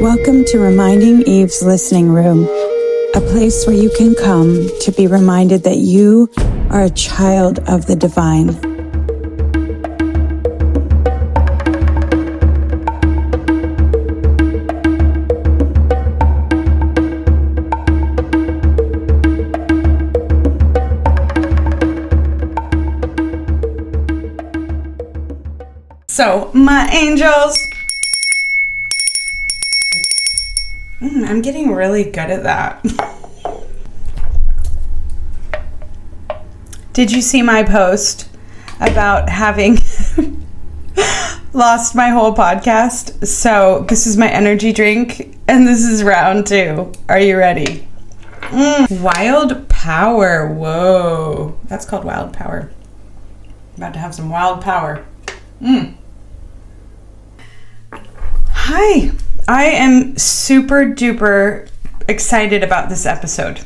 Welcome to Reminding Eve's Listening Room, a place where you can come to be reminded that you are a child of the divine. So, my angels, I'm getting really good at that. Did you see my post about having lost my whole podcast? So, this is my energy drink, and this is round 2. Are you ready? Wild power. Whoa. That's called wild power. About to have some wild power. Hi, I am super duper excited about this episode.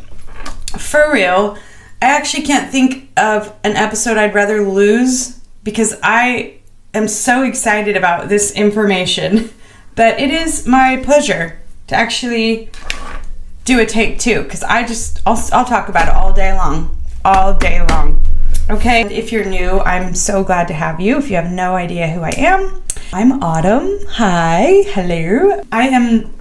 For real, I actually can't think of an episode I'd rather lose because I am so excited about this information that it is my pleasure to actually do a take 2 because I'll talk about it all day long. Okay, if you're new, I'm so glad to have you. If you have no idea who I am, I'm Autumn. Hi, hello. I am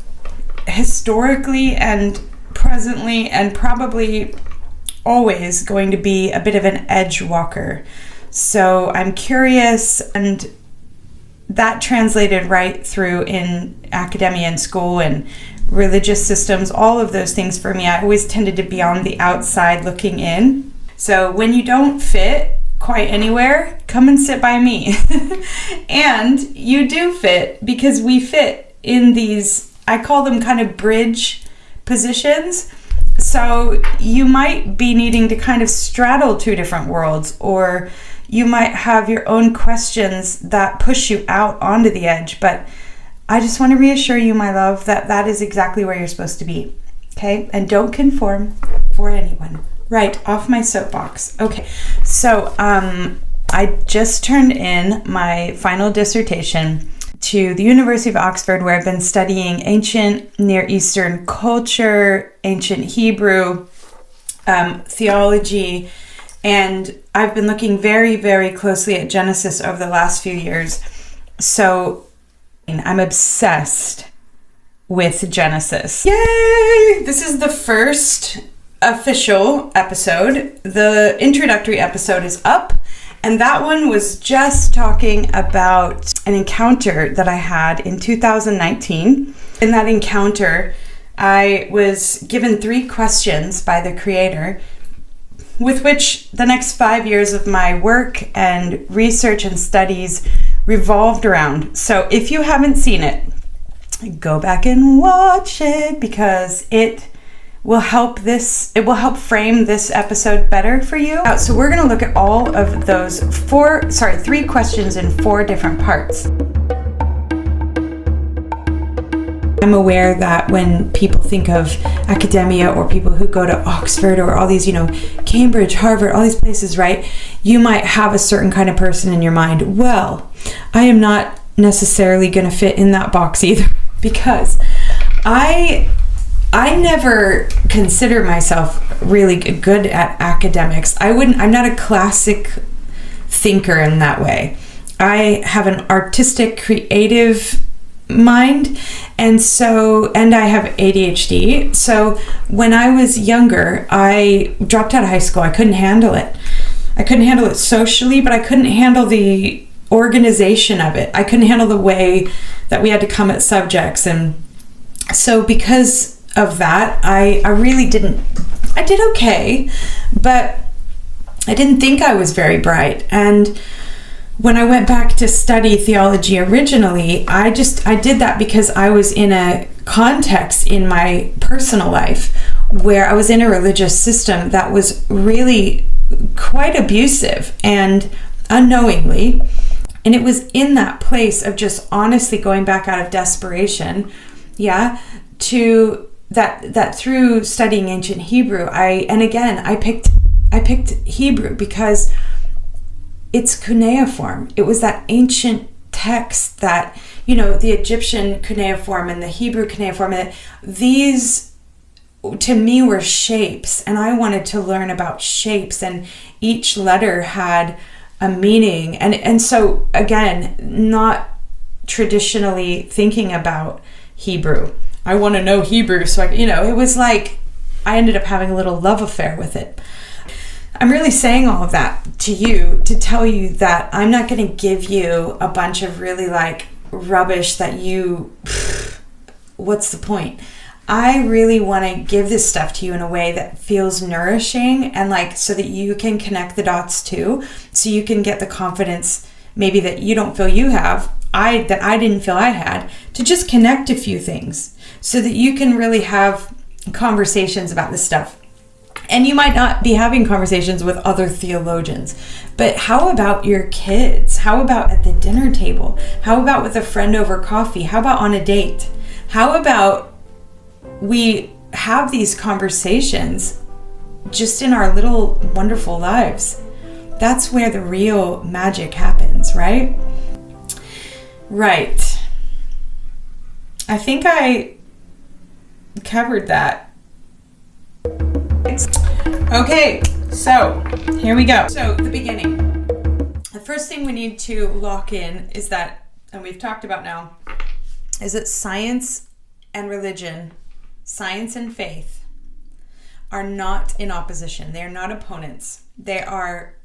historically and presently and probably always going to be a bit of an edge walker. So I'm curious, and that translated right through in academia and school and religious systems, all of those things for me. I always tended to be on the outside looking in. So when you don't fit quite anywhere, come and sit by me. And you do fit because we fit in these, I call them kind of bridge positions. So you might be needing to kind of straddle 2 different worlds, or you might have your own questions that push you out onto the edge. But I just want to reassure you, my love, that that is exactly where you're supposed to be. Okay? And don't conform for anyone. Right, off my soapbox. Okay, so I just turned in my final dissertation to the University of Oxford, where I've been studying ancient Near Eastern culture, ancient Hebrew, theology, and I've been looking very, very closely at Genesis over the last few years. So I'm obsessed with Genesis. Yay! This is the first official episode. The introductory episode is up, and that one was just talking about an encounter that I had in 2019. In that encounter, I was given 3 questions by the Creator, with which the next 5 years of my work and research and studies revolved around. So if you haven't seen it, go back and watch it, because it will help frame this episode better for you. So we're going to look at all of those 3 questions in 4 different parts. I'm aware that when people think of academia, or people who go to Oxford, or all these, Cambridge, Harvard, all these places, right? You might have a certain kind of person in your mind. Well, I am not necessarily going to fit in that box either, because I never consider myself really good at academics. I'm not a classic thinker in that way. I have an artistic, creative mind, and I have ADHD. So when I was younger, I dropped out of high school. I couldn't handle it. I couldn't handle it socially, but I couldn't handle the organization of it. I couldn't handle the way that we had to come at subjects. And so because of that, I did okay, but I didn't think I was very bright. And when I went back to study theology originally, I did that because I was in a context in my personal life where I was in a religious system that was really quite abusive and unknowingly. And it was in that place of just honestly going back out of desperation, to that through studying ancient Hebrew, I picked Hebrew because it's cuneiform. It was that ancient texts that, the Egyptian cuneiform and the Hebrew cuneiform, these to me were shapes, and I wanted to learn about shapes, and each letter had a meaning. And so again, not traditionally thinking about Hebrew. I want to know Hebrew, so it was like I ended up having a little love affair with it. I'm really saying all of that to you to tell you that I'm not going to give you a bunch of really like rubbish that what's the point? I really want to give this stuff to you in a way that feels nourishing, and like so that you can connect the dots too, so you can get the confidence maybe that you don't feel you have, that I didn't feel I had, to just connect a few things so that you can really have conversations about this stuff. And you might not be having conversations with other theologians, but how about your kids? How about at the dinner table? How about with a friend over coffee? How about on a date? How about we have these conversations just in our little wonderful lives? That's where the real magic happens, right? Right. I think I covered that. Okay, so here we go. So the beginning. The first thing we need to lock in is that, and we've talked about now, is that science and religion, science and faith, are not in opposition. They are not opponents. They are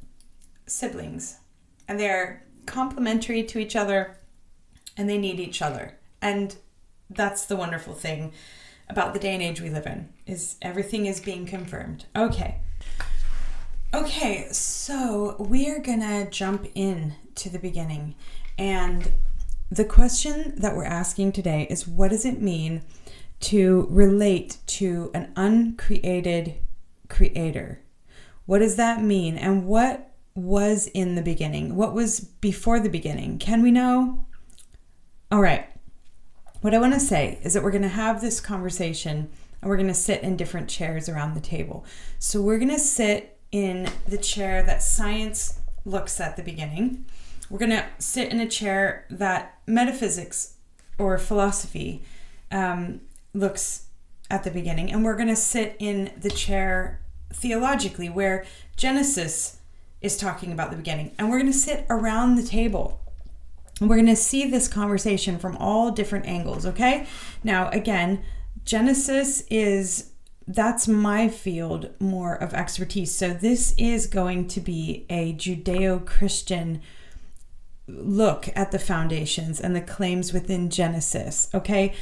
siblings, and they're complementary to each other, and they need each other. And that's the wonderful thing about the day and age we live in, is everything is being confirmed. Okay, so we are gonna jump in to the beginning, and the question that we're asking today is, what does it mean to relate to an uncreated creator? What does that mean? And what was in the beginning? What was before the beginning? Can we know? All right. What I want to say is that we're going to have this conversation, and we're going to sit in different chairs around the table. So we're going to sit in the chair that science looks at the beginning. We're going to sit in a chair that metaphysics or philosophy looks at the beginning. And we're going to sit in the chair theologically, where Genesis is talking about the beginning. And we're going to sit around the table. And we're going to see this conversation from all different angles, okay? Now, again, Genesis that's my field more of expertise. So this is going to be a Judeo-Christian look at the foundations and the claims within Genesis, okay?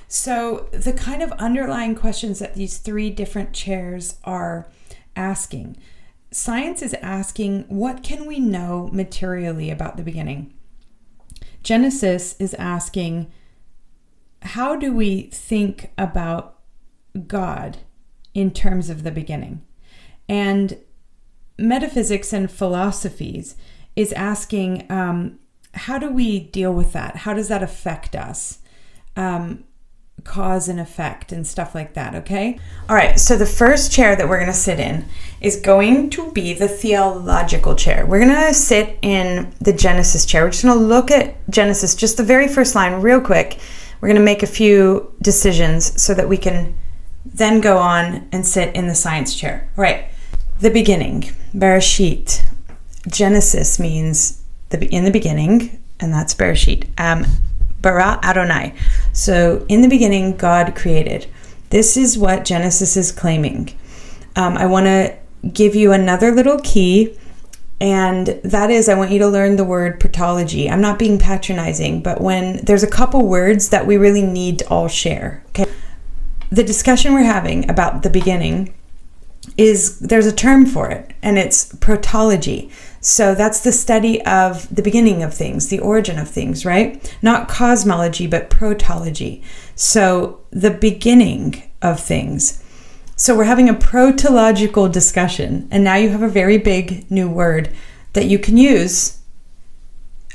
So the kind of underlying questions that these three different chairs are asking. Science is asking, what can we know materially about the beginning? Genesis is asking, how do we think about God in terms of the beginning? And metaphysics and philosophies is asking, how do we deal with that? How does that affect us? Cause and effect and stuff like that, okay? All right, so the first chair that we're going to sit in is going to be the theological chair. We're going to sit in the Genesis chair. We're just going to look at Genesis, just the very first line real quick. We're going to make a few decisions so that we can then go on and sit in the science chair. All right, the beginning, Bereshit. Genesis means in the beginning, and that's Bereshit. Bara Adonai. So in the beginning, God created. This is what Genesis is claiming. I want to give you another little key, and that is I want you to learn the word protology. I'm not being patronizing, but when there's a couple words that we really need to all share. Okay. The discussion we're having about the beginning there's a term for it, and it's protology. So that's the study of the beginning of things, the origin of things, right? Not cosmology, but protology. So the beginning of things. So we're having a protological discussion, and now you have a very big new word that you can use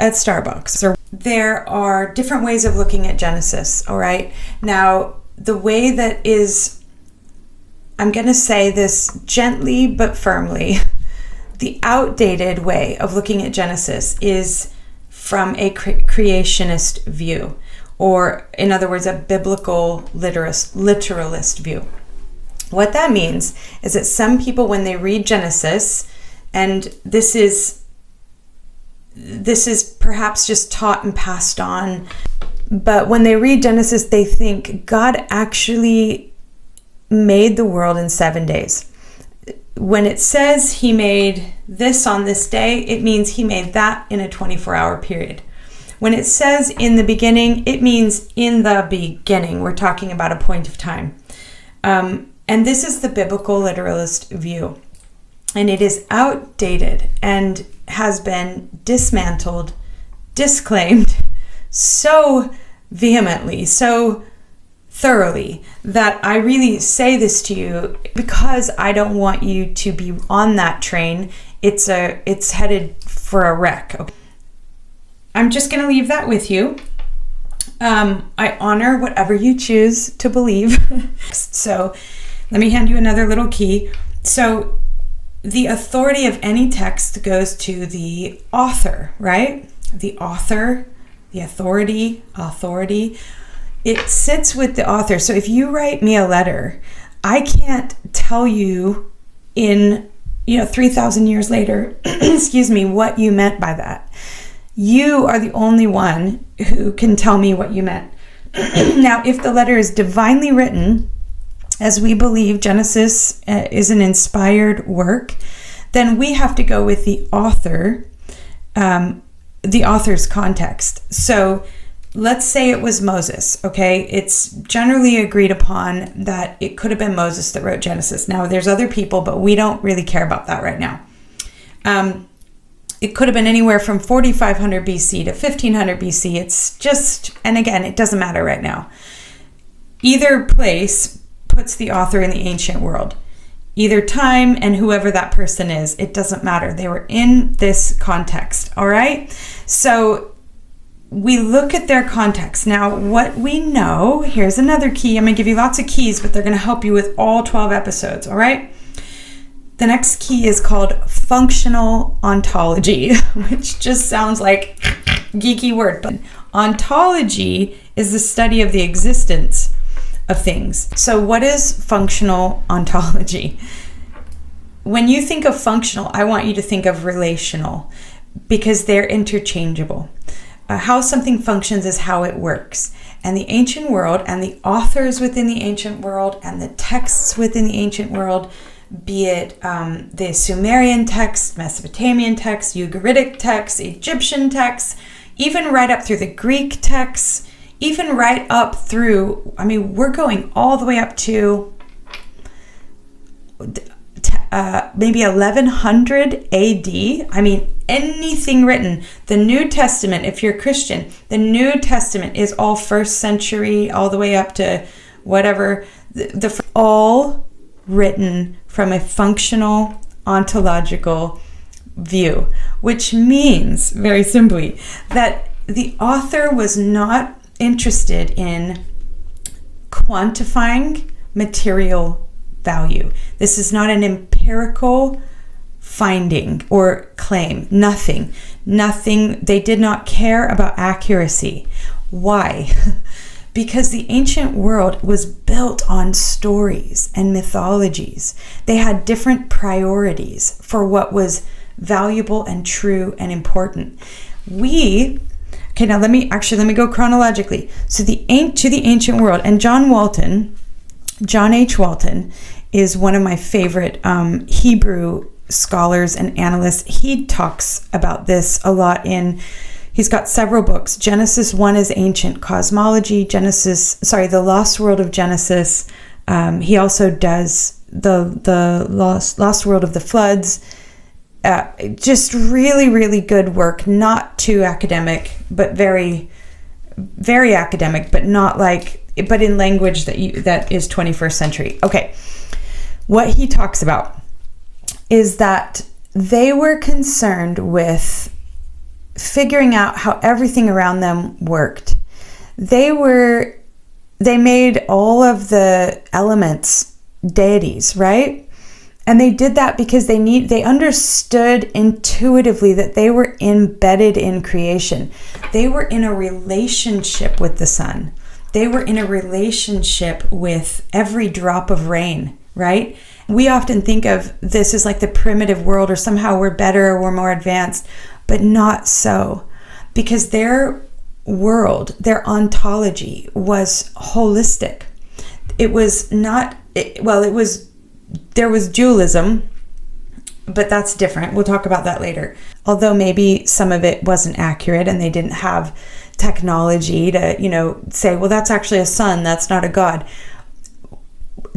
at Starbucks. So there are different ways of looking at Genesis, all right? Now, the way that is, I'm going to say this gently but firmly, the outdated way of looking at Genesis is from a creationist view, or in other words, a biblical literalist view. What that means is that some people, when they read Genesis, and this is perhaps just taught and passed on, but when they read Genesis, they think God actually made the world in 7 days. When it says he made this on this day, it means he made that in a 24-hour period. When it says in the beginning, it means in the beginning. We're talking about a point of time. And this is the biblical literalist view. And it is outdated and has been dismantled, disclaimed so vehemently, so thoroughly, that I really say this to you because I don't want you to be on that train. It's headed for a wreck. Okay. I'm just going to leave that with you. I honor whatever you choose to believe. So let me hand you another little key. So the authority of any text goes to the author, right? The author, the authority. It sits with the author. So if you write me a letter, I can't tell you in 3,000 years later, excuse me, what you meant by that. You are the only one who can tell me what you meant. Now, if the letter is divinely written, as we believe Genesis is an inspired work, then we have to go with the author, the author's context. So let's say it was Moses, okay? It's generally agreed upon that it could have been Moses that wrote Genesis. Now, there's other people, but we don't really care about that right now. It could have been anywhere from 4,500 BC to 1,500 BC. It's just, and again, it doesn't matter right now. Either place puts the author in the ancient world. Either time and whoever that person is, it doesn't matter. They were in this context, all right? So we look at their context. Now, what we know, here's another key. I'm going to give you lots of keys, but they're going to help you with all 12 episodes, all right? The next key is called functional ontology, which just sounds like a geeky word. But ontology is the study of the existence of things. So what is functional ontology? When you think of functional, I want you to think of relational, because they're interchangeable. How something functions is how it works. And the ancient world and the authors within the ancient world and the texts within the ancient world, be it the Sumerian text, Mesopotamian text, Ugaritic text, Egyptian text, even right up through the Greek texts, even right up through, we're going all the way up to maybe 1100 AD. Anything written. The New Testament, if you're Christian, the New Testament is all first century, all the way up to whatever, all written from a functional ontological view, which means, very simply, that the author was not interested in quantifying material value. This is not an empirical finding or claim. Nothing. They did not care about accuracy. Why? Because the ancient world was built on stories and mythologies. They had different priorities for what was valuable and true and important. Okay, now let me go chronologically. So to the ancient world, and John H. Walton is one of my favorite Hebrew scholars and analysts. He talks about this a lot he's got several books. Genesis 1 is Ancient Cosmology, The Lost World of Genesis. He also does the Lost World of the Floods. Just really, really good work. Not too academic, but very, very academic, but but in language that is 21st century. Okay. What he talks about is that they were concerned with figuring out how everything around them worked. They made all of the elements deities, right? And they did that because they understood intuitively that they were embedded in creation. They were in a relationship with the sun. They were in a relationship with every drop of rain, right? We often think of this as like the primitive world, or somehow we're better or we're more advanced, but not so. Because their world, their ontology was holistic. It was not, there was dualism, but that's different. We'll talk about that later. Although maybe some of it wasn't accurate and they didn't have technology to, say, well, that's actually a sun, that's not a god.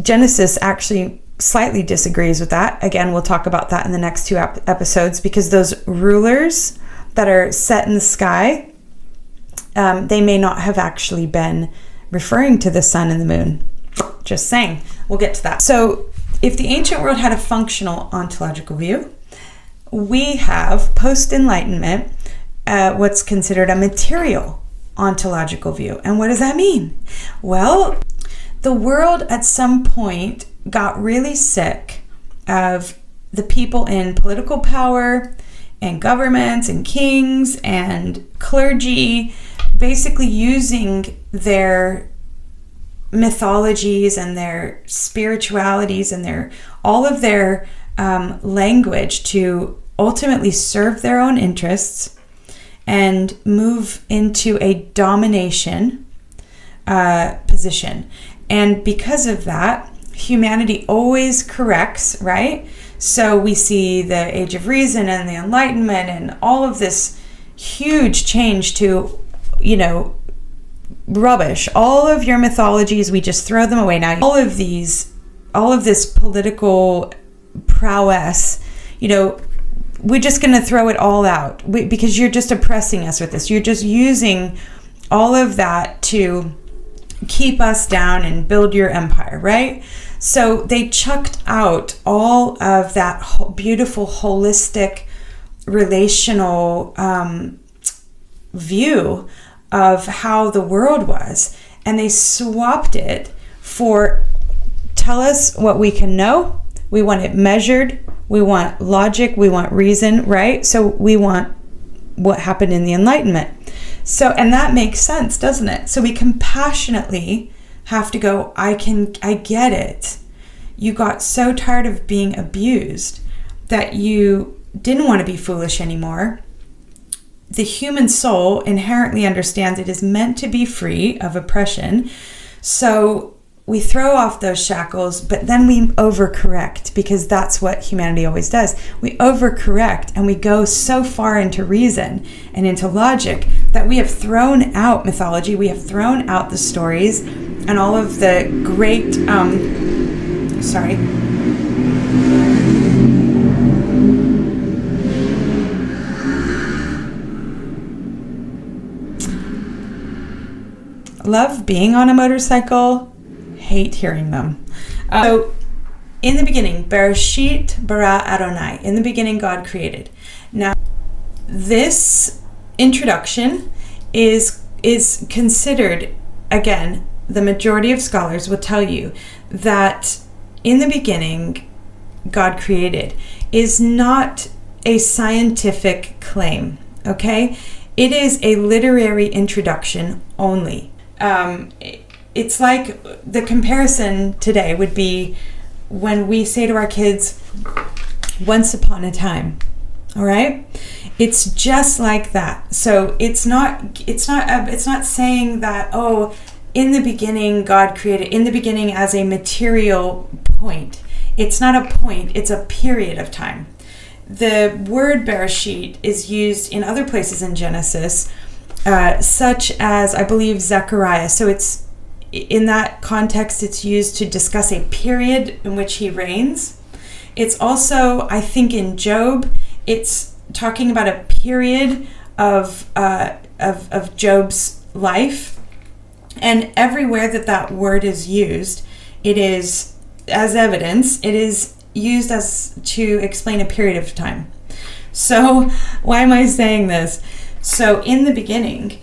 Genesis actually slightly disagrees with that. Again, we'll talk about that in the next two episodes, because those rulers that are set in the sky, they may not have actually been referring to the sun and the moon. Just saying. We'll get to that. So if the ancient world had a functional ontological view, we have post-enlightenment what's considered a material ontological view. And what does that mean? Well, the world at some point got really sick of the people in political power and governments and kings and clergy basically using their mythologies and their spiritualities and all of their language to ultimately serve their own interests and move into a domination position. And because of that, humanity always corrects, right? So we see the Age of Reason and the Enlightenment and all of this huge change to, rubbish. All of your mythologies, we just throw them away now. All of this political prowess, we're just going to throw it all out because you're just oppressing us with this. You're just using all of that to keep us down and build your empire, right? So they chucked out all of that beautiful, holistic, relational view of how the world was, and they swapped it for, tell us what we can know. We want it measured. We want logic. We want reason, right? So we want what happened in the Enlightenment. So, and that makes sense, doesn't it? So we compassionately have to go, I get it. You got so tired of being abused that you didn't want to be foolish anymore. The human soul inherently understands it is meant to be free of oppression. So we throw off those shackles, but then we overcorrect, because that's what humanity always does. We overcorrect and we go so far into reason and into logic that we have thrown out mythology, we have thrown out the stories and all of the great, love being on a motorcycle, hate hearing them. So, in the beginning, Bereshit bara Adonai. In the beginning, God created. Now, this introduction is considered, again, the majority of scholars will tell you that in the beginning, God created is not a scientific claim, okay? It is a literary introduction only. It's like the comparison today would be when we say to our kids, once upon a time, all right? It's just like that. So it's not saying that, oh, in the beginning, God created, in the beginning as a material point. It's not a point, it's a period of time. The word Bereshit is used in other places in Genesis, such as, I believe, Zechariah. So it's, in that context, it's used to discuss a period in which he reigns. It's also, I think, in Job, it's talking about a period of Job's life. And everywhere that word is used, it is, as evidence, it is used as to explain a period of time. So why am I saying this? So in the beginning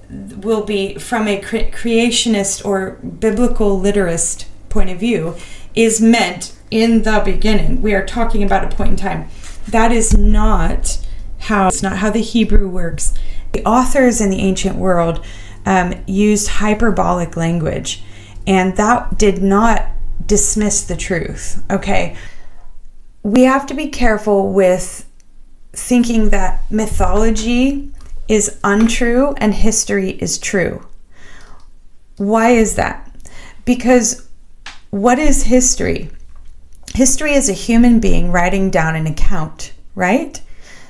will be, from a creationist or biblical literist point of view, is meant in the beginning. We are talking about a point in time. That is not how, it's not how the Hebrew works. The authors in the ancient world used hyperbolic language, and that did not dismiss the truth. Okay. We have to be careful with thinking that mythology is untrue and history is true. Why is that? Because what is history? History is a human being writing down an account, right?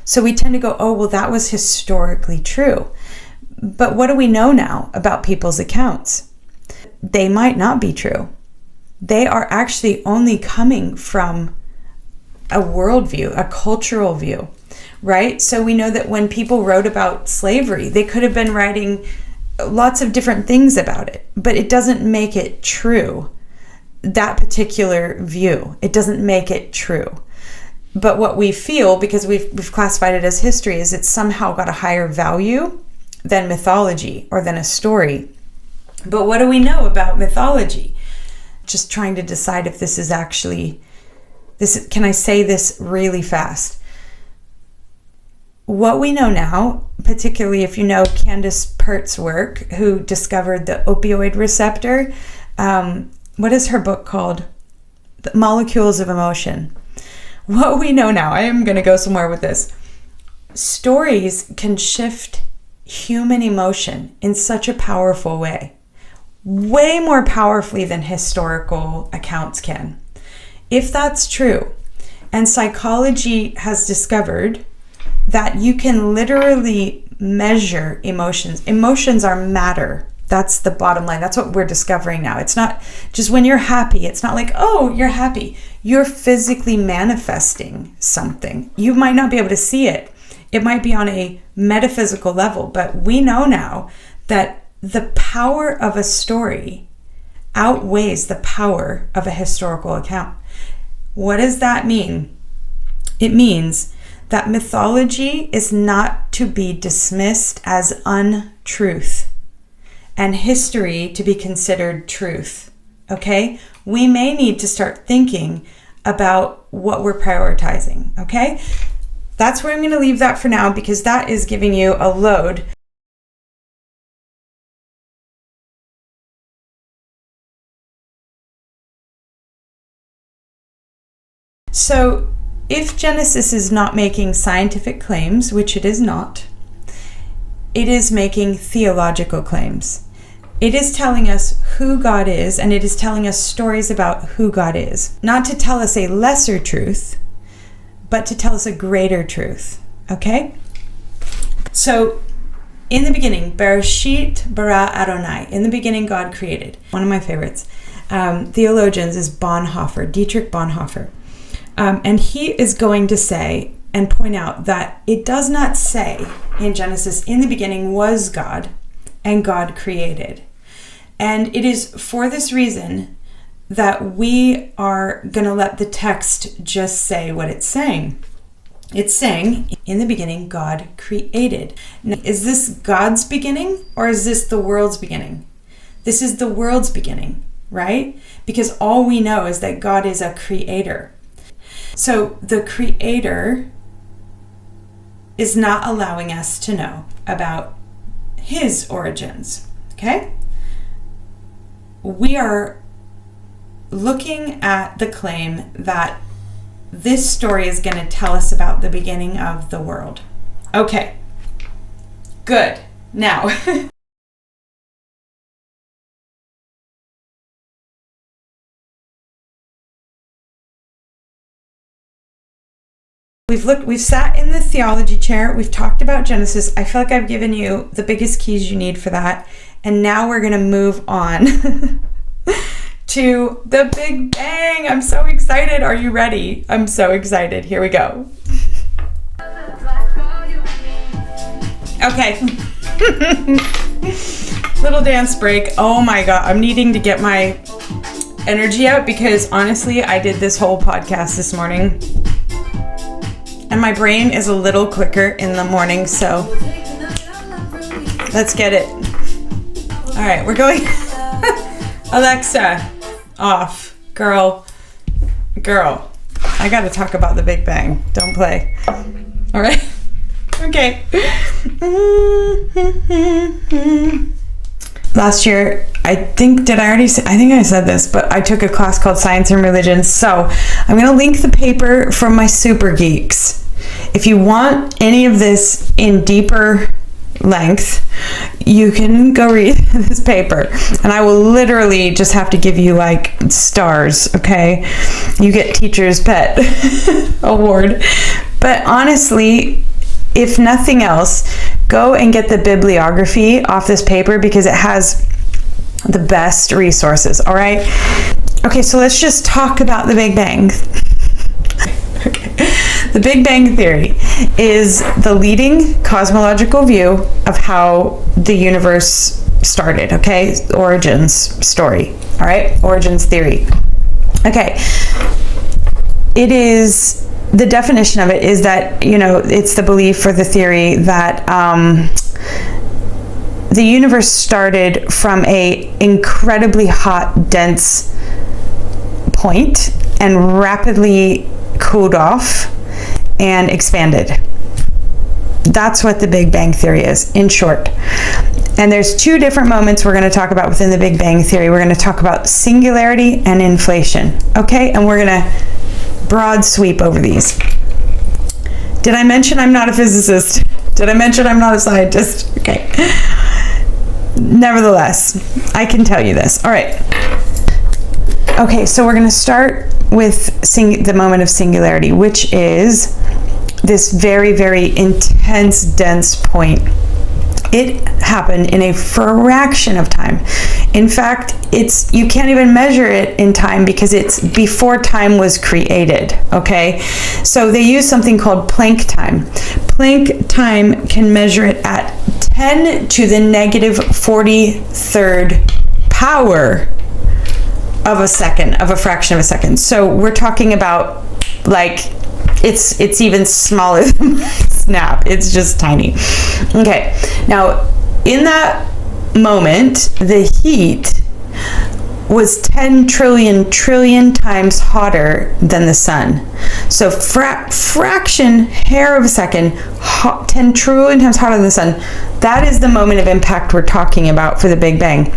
So we tend to go, oh, well, that was historically true. But what do we know now about people's accounts? They might not be true. They are actually only coming from a worldview, a cultural view, right? So we know that when people wrote about slavery, they could have been writing lots of different things about it, but it doesn't make it true. That particular view, it doesn't make it true. But what we feel, because we've classified it as history, is it's somehow got a higher value than mythology or than a story. But what do we know about mythology? Just trying to decide if this is actually, can I say this really fast? What we know now, particularly if you know Candace Pert's work, who discovered the opioid receptor, what is her book called? The Molecules of Emotion. What we know now, I am going to go somewhere with this. Stories can shift human emotion in such a powerful way. Way more powerfully than historical accounts can. If that's true, and psychology has discovered that you can literally measure emotions. Emotions are matter. That's the bottom line. That's what we're discovering now. It's not just when you're happy. It's not like, oh, you're happy. You're physically manifesting something. You might not be able to see it. It might be on a metaphysical level, but we know now that the power of a story outweighs the power of a historical account. What does that mean? It means that mythology is not to be dismissed as untruth and history to be considered truth. Okay? We may need to start thinking about what we're prioritizing. Okay? That's where I'm going to leave that for now, because that is giving you a load. So, if Genesis is not making scientific claims, which it is not, it is making theological claims. It is telling us who God is, and it is telling us stories about who God is. Not to tell us a lesser truth, but to tell us a greater truth. Okay? So, in the beginning, Bereshit bara Adonai. In the beginning, God created. One of my favorites. Theologians is Dietrich Bonhoeffer. And he is going to say and point out that it does not say in Genesis, in the beginning was God, and God created. And it is for this reason that we are going to let the text just say what it's saying. It's saying, in the beginning, God created. Now, is this God's beginning, or is this the world's beginning? This is the world's beginning, right? Because all we know is that God is a creator. So the creator is not allowing us to know about his origins, okay? We are looking at the claim that this story is going to tell us about the beginning of the world. Okay, good. Now, we've sat in the theology chair. We've talked about Genesis. I feel like I've given you the biggest keys you need for that. And now we're going to move on to the Big Bang. I'm so excited. Are you ready? I'm so excited. Here we go. Okay. Little dance break. Oh my God. I'm needing to get my energy out because honestly, I did this whole podcast this morning. And my brain is a little quicker in the morning, so let's get it. All right, we're going. Alexa, off. Girl, Girl, I gotta talk about the Big Bang. Don't play. All right. Okay. Last year, I think I said this, but I took a class called Science and Religion. So I'm going to link the paper from my super geeks. If you want any of this in deeper length, you can go read this paper, and I will literally just have to give you like stars. Okay, you get teacher's pet award. But honestly, if nothing else, go and get the bibliography off this paper because it has the best resources. All right. Okay, so let's just talk about the Big Bang. Okay. The Big Bang Theory is the leading cosmological view of how the universe started, okay? Origins story, all right? Origins theory. Okay. It is, the definition of it is that, it's the belief or the theory that the universe started from a incredibly hot, dense point and rapidly cooled off and expanded. That's what the Big Bang Theory is, in short. And there's two different moments we're going to talk about within the Big Bang Theory. We're going to talk about singularity and inflation, okay? And we're going to broad sweep over these. Did I mention I'm not a physicist? Did I mention I'm not a scientist? Okay. Nevertheless, I can tell you this. All right. Okay, so we're going to start with the moment of singularity, which is this very, very intense, dense point. It happened in a fraction of time. In fact, you can't even measure it in time because it's before time was created, okay? So they use something called Planck time. Planck time can measure it at 10 to the negative 43rd power of a second, of a fraction of a second. So we're talking about like, it's even smaller than snap. It's just tiny. Okay. Now, in that moment, the heat was 10 trillion times hotter than the sun. So fraction, hair of a second, 10 trillion times hotter than the sun. That is the moment of impact we're talking about for the Big Bang.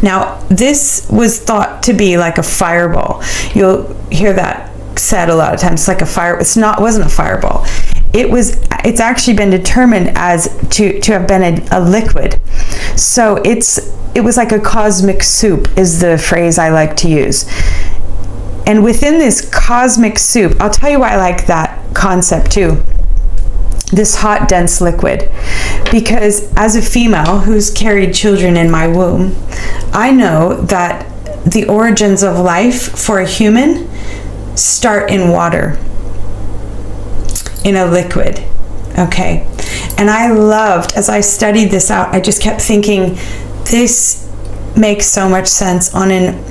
Now, this was thought to be like a fireball. You'll hear that said a lot of times. It's like a fire. It wasn't a fireball. It's actually been determined as to have been a liquid. So it was like a cosmic soup is the phrase I like to use. And within this cosmic soup, I'll tell you why I like that concept too. This hot, dense liquid. Because as a female who's carried children in my womb, I know that the origins of life for a human start in water, in a liquid. Okay. And I loved, as I studied this out, I just kept thinking, this makes so much sense on an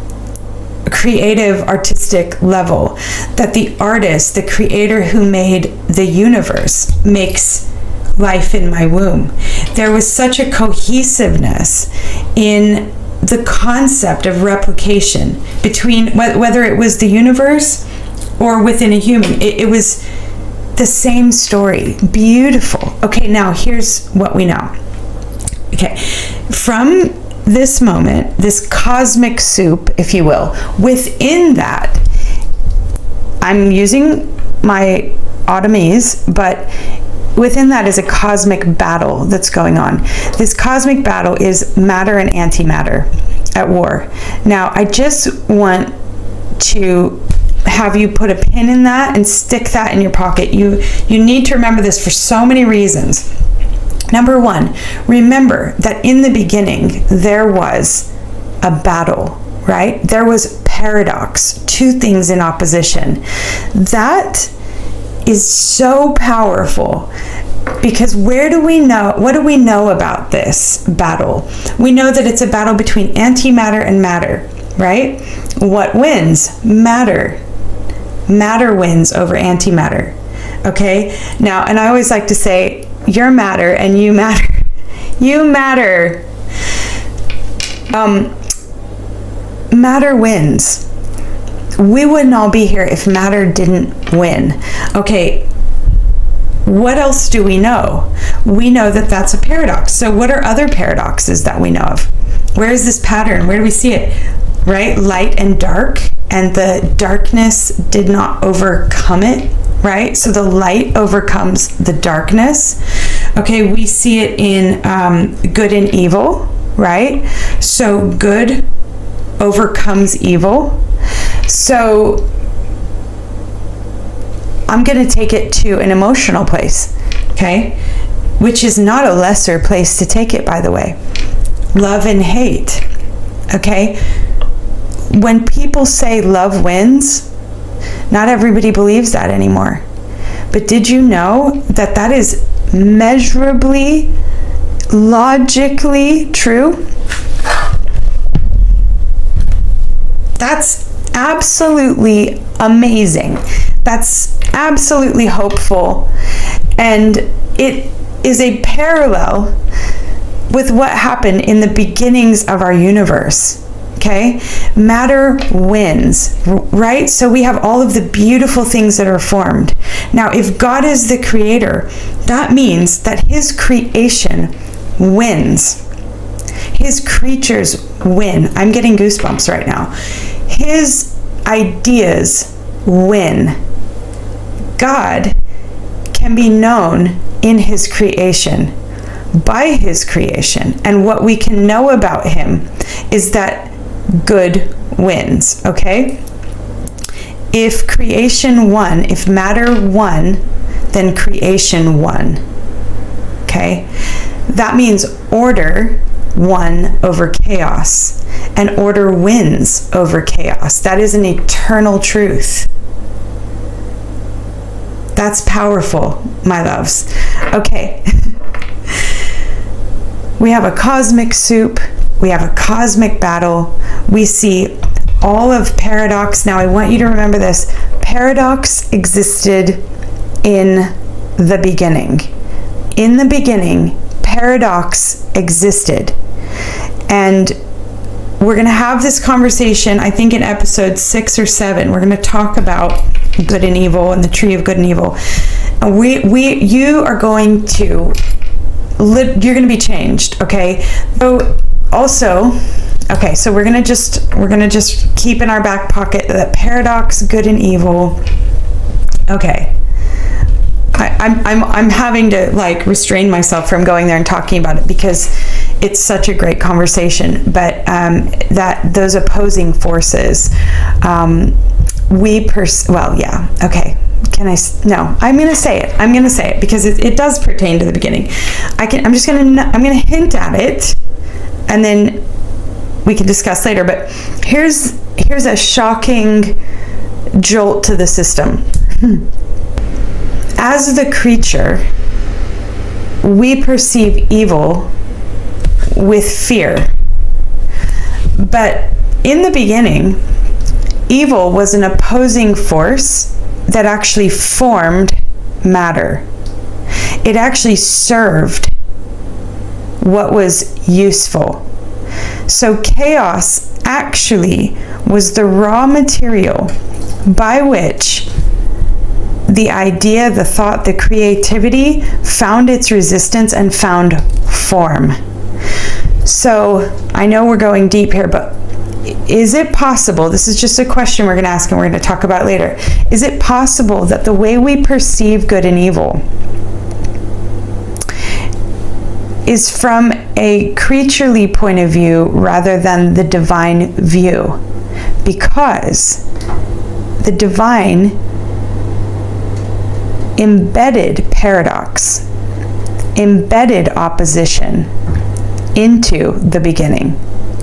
creative, artistic level, that the artist, the creator who made the universe, makes life in my womb. There was such a cohesiveness in the concept of replication between whether it was the universe or within a human. It was the same story. Beautiful. Okay, now here's what we know. Okay, from this moment, this cosmic soup, if you will, within that, I'm using my automies, but within that is a cosmic battle that's going on. This cosmic battle is matter and antimatter at war. Now, I just want to have you put a pin in that and stick that in your pocket. You need to remember this for so many reasons. Number one, remember that in the beginning, there was a battle, right? There was paradox, two things in opposition. That is so powerful because what do we know about this battle? We know that it's a battle between antimatter and matter, right? What wins? Matter. Matter wins over antimatter. Okay? Now, and I always like to say, you're matter and you matter. You matter. Matter wins. We wouldn't all be here if matter didn't win. Okay, what else do we know? We know that that's a paradox. So what are other paradoxes that we know of? Where is this pattern? Where do we see it? Right? Light and dark, and the darkness did not overcome it, right? So the light overcomes the darkness. Okay, we see it in good and evil, right? So good overcomes evil. So I'm going to take it to an emotional place, okay? Which is not a lesser place to take it, by the way. Love and hate, okay? When people say love wins, not everybody believes that anymore. But did you know that that is measurably, logically true? That's absolutely amazing. That's absolutely hopeful. And it is a parallel with what happened in the beginnings of our universe. Okay? Matter wins, right? So we have all of the beautiful things that are formed. Now, if God is the creator, that means that his creation wins. His creatures win. I'm getting goosebumps right now. His ideas win. God can be known in his creation, by his creation. And what we can know about him is that good wins, okay? If creation won, if matter won, then creation won, okay? That means order won over chaos, and order wins over chaos. That is an eternal truth. That's powerful, my loves. Okay. We have a cosmic soup. We have a cosmic battle. We see all of paradox. Now, I want you to remember this. Paradox existed in the beginning. In the beginning, paradox existed. And we're going to have this conversation, I think in episode 6 or 7. We're going to talk about good and evil and the tree of good and evil. And you are going to you're going to be changed, okay? So also, okay, so we're going to just keep in our back pocket that paradox, good and evil. Okay. I'm having to like restrain myself from going there and talking about it because it's such a great conversation. But that those opposing forces, well, yeah, okay. No, I'm going to say it. I'm going to say it because it does pertain to the beginning. I'm going to hint at it, and then we can discuss later. But here's a shocking jolt to the system. As the creature, we perceive evil with fear. But in the beginning, evil was an opposing force that actually formed matter. It actually served what was useful. So chaos actually was the raw material by which the idea, the thought, the creativity found its resistance and found form. So I know we're going deep here, but is it possible, this is just a question we're going to ask and we're going to talk about later, is it possible that the way we perceive good and evil is from a creaturely point of view rather than the divine view? Because the divine embedded paradox, embedded opposition into the beginning,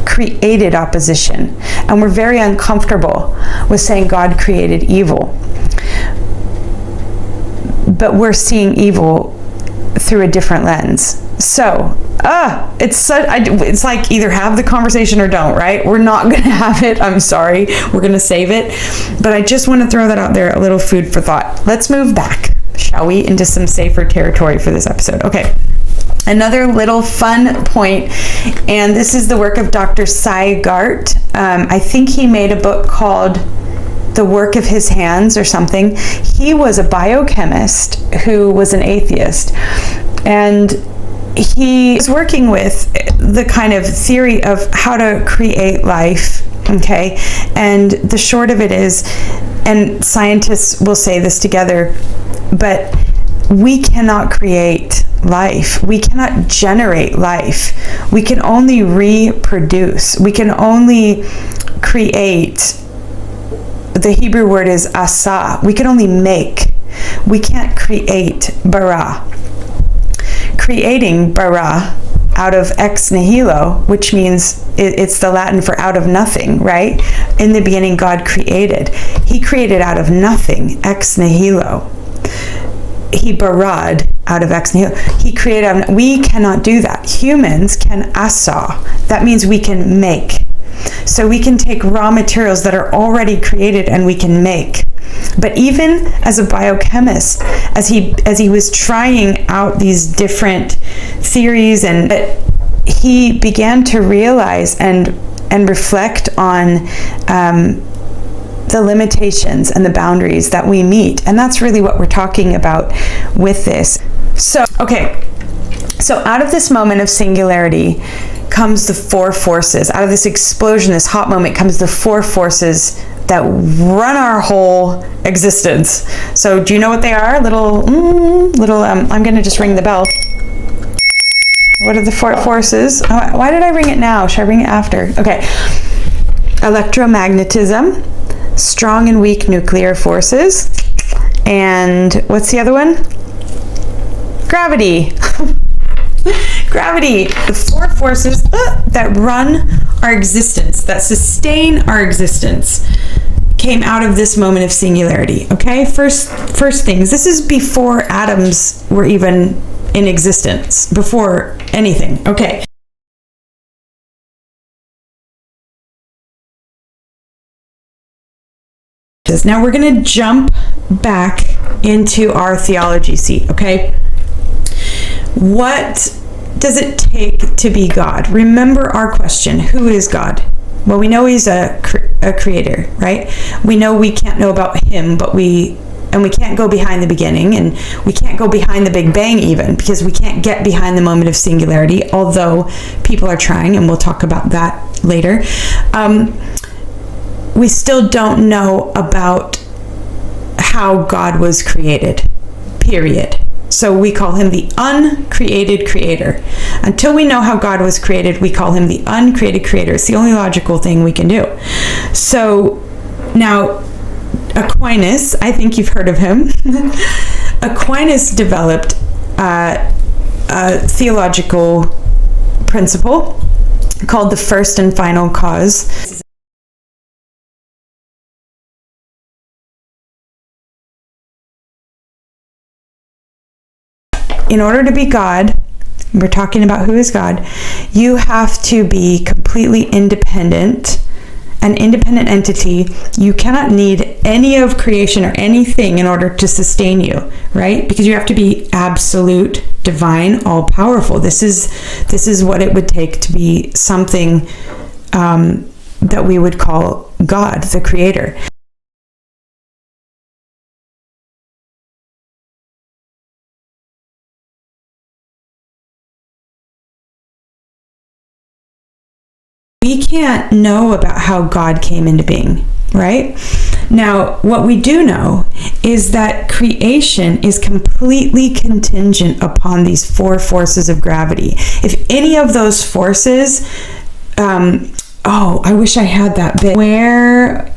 created opposition. And we're very uncomfortable with saying God created evil. But we're seeing evil through a different lens. So, it's like either have the conversation or don't, right? We're not going to have it. I'm sorry. We're going to save it. But I just want to throw that out there, a little food for thought. Let's move back, shall we, into some safer territory for this episode. Okay. Another little fun point, and this is the work of Dr. Cy Gart. I think he made a book called the work of his hands or something. He was a biochemist who was an atheist, and he was working with the kind of theory of how to create life, okay? And the short of it is, and scientists will say this together, but we cannot create life. We cannot generate life. We can only reproduce. We can only create. The Hebrew word is asa. We can only make. We can't create bara. Creating bara out of ex nihilo, which means it's the Latin for out of nothing, right? In the beginning, God created. He created out of nothing, ex nihilo. He barad out of ex nihilo. He created out of, we cannot do that. Humans can asa. That means we can make. So we can take raw materials that are already created and we can make. But even as a biochemist, as he was trying out these different theories, and he began to realize and reflect on the limitations and the boundaries that we meet. And that's really what we're talking about with this. So, okay. So out of this moment of singularity comes the four forces. Out of this explosion, this hot moment, comes the four forces that run our whole existence. So do you know what they are? I'm going to just ring the bell. What are the four forces? Why did I ring it now? Should I ring it after? Okay. Electromagnetism, strong and weak nuclear forces, and what's the other one? Gravity. Gravity. The four forces that run our existence, that sustain our existence, came out of this moment of singularity. Okay, first things. This is before atoms were even in existence, before anything. Okay. Now we're going to jump back into our theology seat. Okay. What does it take to be God? Remember our question, who is God? Well, we know he's a creator, right? We know we can't know about him, but we can't go behind the beginning, and we can't go behind the Big Bang even, because we can't get behind the moment of singularity, although people are trying, and we'll talk about that later. We still don't know about how God was created, period. So we call him the uncreated creator. Until we know how God was created, we call him the uncreated creator. It's the only logical thing we can do. So now, Aquinas, I think you've heard of him. Aquinas developed a theological principle called the first and final cause. In order to be God, we're talking about who is God, you have to be completely independent, an independent entity. You cannot need any of creation or anything in order to sustain you, right? Because you have to be absolute, divine, all-powerful. This is what it would take to be something that we would call God, the creator. We can't know about how God came into being, right? Now, what we do know is that creation is completely contingent upon these four forces of gravity. If any of those forces, I wish I had that bit.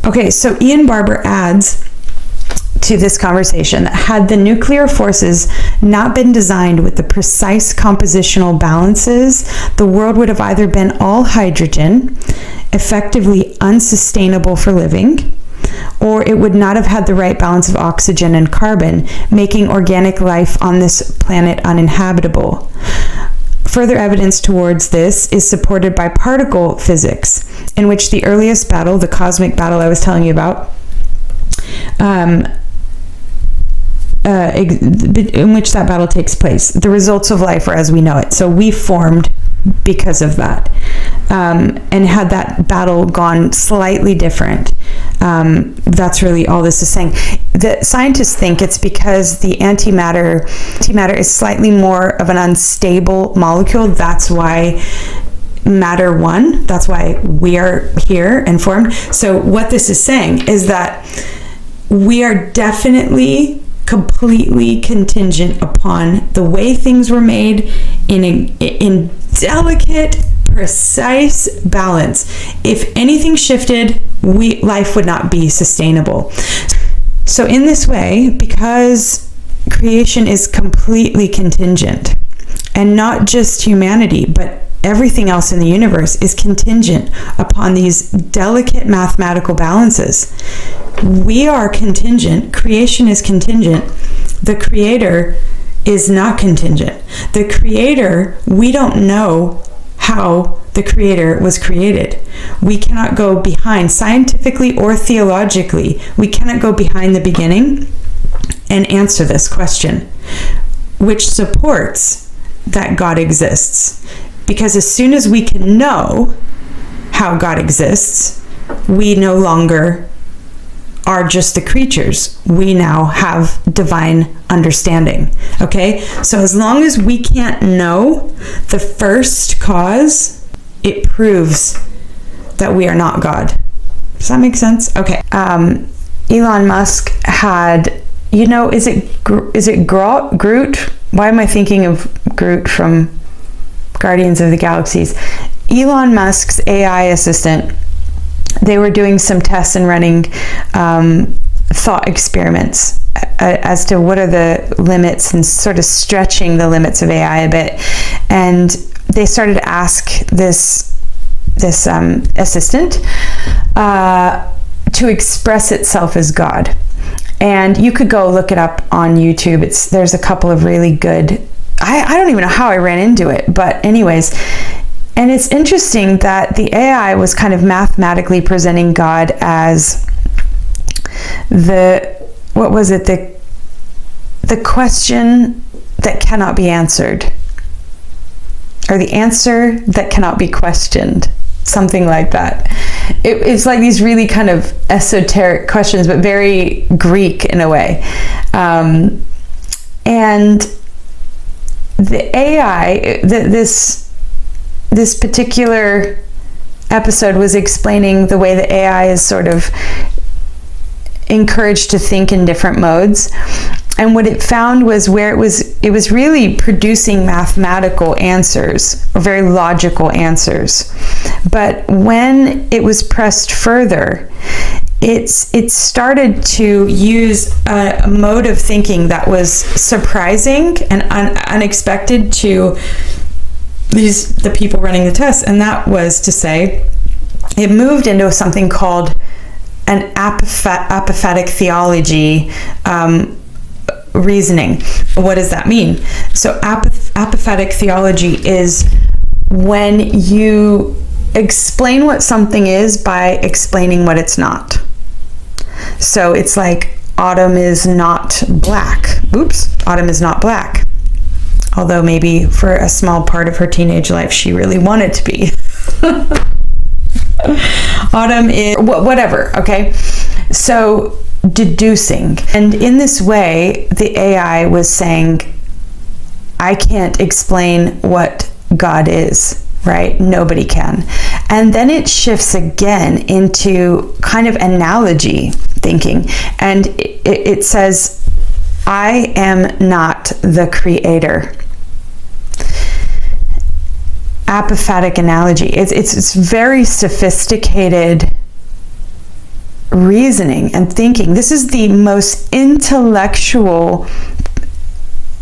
Okay, so Ian Barber adds to this conversation that had the nuclear forces not been designed with the precise compositional balances, the world would have either been all hydrogen, effectively unsustainable for living, or it would not have had the right balance of oxygen and carbon, making organic life on this planet uninhabitable. Further evidence towards this is supported by particle physics, in which the earliest battle, the cosmic battle I was telling you about, in which that battle takes place. The results of life are as we know it. So we formed because of that. And had that battle gone slightly different, That's really all this is saying. The scientists think it's because the antimatter is slightly more of an unstable molecule. That's why matter won. That's why we are here and formed. So what this is saying is that we are definitely completely contingent upon the way things were made in delicate, precise balance. If anything shifted, life would not be sustainable. So in this way, because creation is completely contingent, and not just humanity, but everything else in the universe is contingent upon these delicate mathematical balances. We are contingent. Creation is contingent. The Creator is not contingent. The Creator, we don't know how the Creator was created. We cannot go behind, scientifically or theologically, we cannot go behind the beginning and answer this question, which supports that God exists. Because as soon as we can know how God exists, we no longer are just the creatures. We now have divine understanding. Okay? So as long as we can't know the first cause, it proves that we are not God. Does that make sense? Okay. Elon Musk had, is it Groot? Why am I thinking of Groot from Guardians of the Galaxies? Elon Musk's AI assistant, they were doing some tests and running thought experiments as to what are the limits and sort of stretching the limits of AI a bit. And they started to ask this assistant to express itself as God. And you could go look it up on YouTube. There's a couple of really good, I don't even know how I ran into it, but anyways. And it's interesting that the AI was kind of mathematically presenting God as the question that cannot be answered, or the answer that cannot be questioned, something like that. It's like these really kind of esoteric questions, but very Greek in a way. And the AI, this particular episode was explaining the way the AI is sort of encouraged to think in different modes. And what it found was where it was really producing mathematical answers, or very logical answers. But when it was pressed further, it started to use a mode of thinking that was surprising and unexpected to the people running the tests. And that was to say, it moved into something called an apophatic theology reasoning. What does that mean? So apophatic theology is when you explain what something is by explaining what it's not. So it's like Autumn is not black. Oops, Autumn is not black. Although maybe for a small part of her teenage life, she really wanted to be. Autumn is whatever, okay? So deducing. And in this way, the AI was saying, I can't explain what God is, right? Nobody can. And then it shifts again into kind of analogy thinking. And it says, I am not the creator. Apophatic analogy. It's very sophisticated reasoning and thinking. This is the most intellectual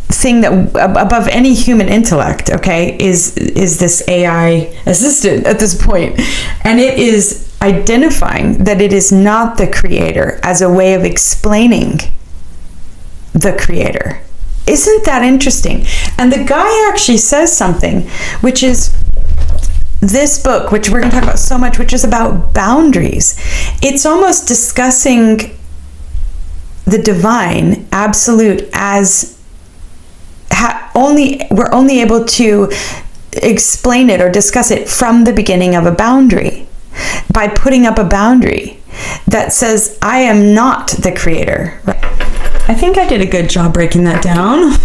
thing that above any human intellect, okay, is this AI assistant at this point. And it is identifying that it is not the creator as a way of explaining the creator. Isn't that interesting? And the guy actually says something, which is this book, which we're going to talk about so much, which is about boundaries. It's almost discussing the divine, absolute, as we're only able to explain it or discuss it from the beginning of a boundary, by putting up a boundary. that says, I am not the creator. I think I did a good job breaking that down.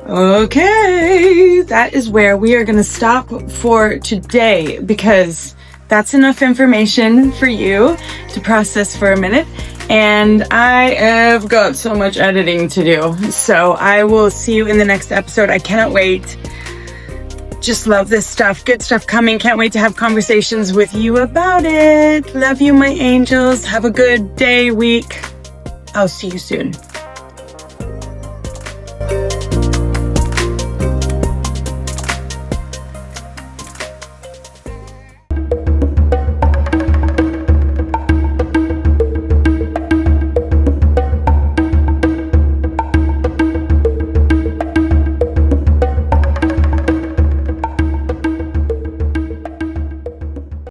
Okay, that is where we are going to stop for today, because that's enough information for you to process for a minute. And I have got so much editing to do. So I will see you in the next episode. I cannot wait. Just love this stuff. Good stuff coming. Can't wait to have conversations with you about it. Love you, my angels. Have a good day, week. I'll see you soon.